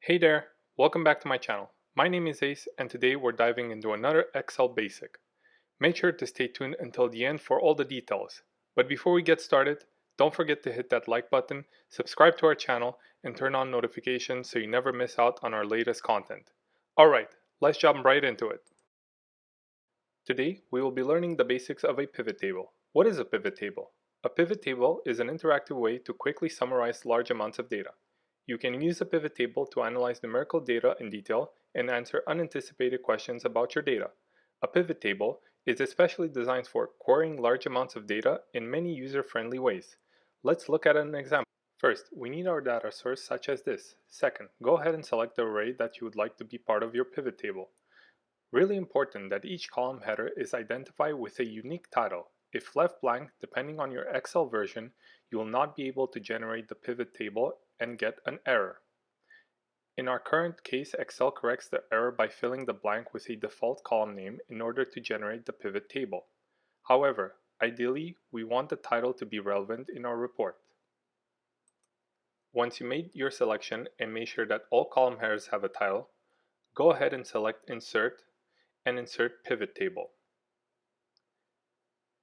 Hey there, welcome back to my channel. My name is Ace and today we're diving into another Excel basic. Make sure to stay tuned until the end for all the details. But before we get started, don't forget to hit that like button, subscribe to our channel, and turn on notifications so you never miss out on our latest content. Alright, let's jump right into it. Today, we will be learning the basics of a pivot table. What is a pivot table? A pivot table is an interactive way to quickly summarize large amounts of data. You can use a pivot table to analyze numerical data in detail and answer unanticipated questions about your data. A pivot table is especially designed for querying large amounts of data in many user-friendly ways. Let's look at an example. First, we need our data source such as this. Second, go ahead and select the array that you would like to be part of your pivot table. Really important that each column header is identified with a unique title. If left blank, depending on your Excel version, you will not be able to generate the pivot table and get an error. In our current case, Excel corrects the error by filling the blank with a default column name in order to generate the pivot table. However, ideally, we want the title to be relevant in our report. Once you made your selection and make sure that all column headers have a title, go ahead and select Insert and insert Pivot Table.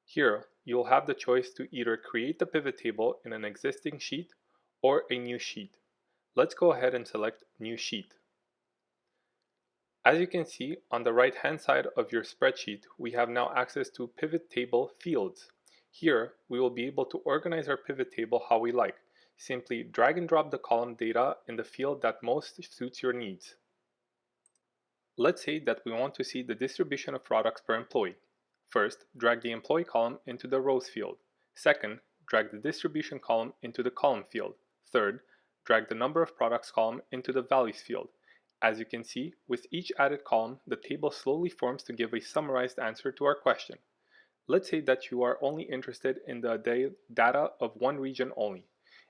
Here, you'll have the choice to either create the pivot table in an existing sheet or a new sheet. Let's go ahead and select New Sheet. As you can see, on the right hand side of your spreadsheet, we have now access to pivot table fields. Here, we will be able to organize our pivot table how we like. Simply drag and drop the column data in the field that most suits your needs. Let's say that we want to see the distribution of products per employee. First, drag the employee column into the rows field. Second, drag the distribution column into the column field. Third, drag the number of products column into the values field. As you can see, with each added column, the table slowly forms to give a summarized answer to our question. Let's say that you are only interested in the data of one region only.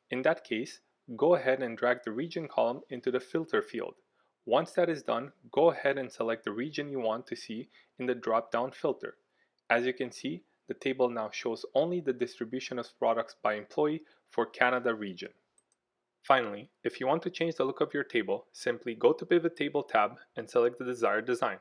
In that case, go ahead and drag the region column into the filter field. Once that is done, go ahead and select the region you want to see in the drop-down filter. As you can see, the table now shows only the distribution of products by employee for Canada region. Finally, if you want to change the look of your table, simply go to Pivot Table tab and select the desired design.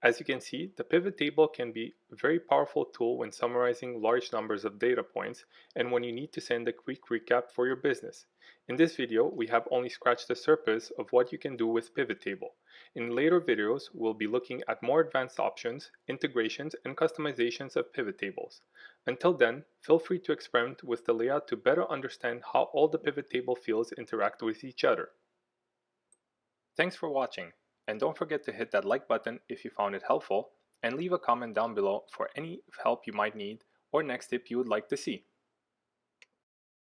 As you can see, the pivot table can be a very powerful tool when summarizing large numbers of data points and when you need to send a quick recap for your business. In this video, we have only scratched the surface of what you can do with pivot table. In later videos, we'll be looking at more advanced options, integrations, and customizations of pivot tables. Until then, feel free to experiment with the layout to better understand how all the pivot table fields interact with each other. Thanks for watching. And don't forget to hit that like button if you found it helpful, and leave a comment down below for any help you might need or next tip you would like to see.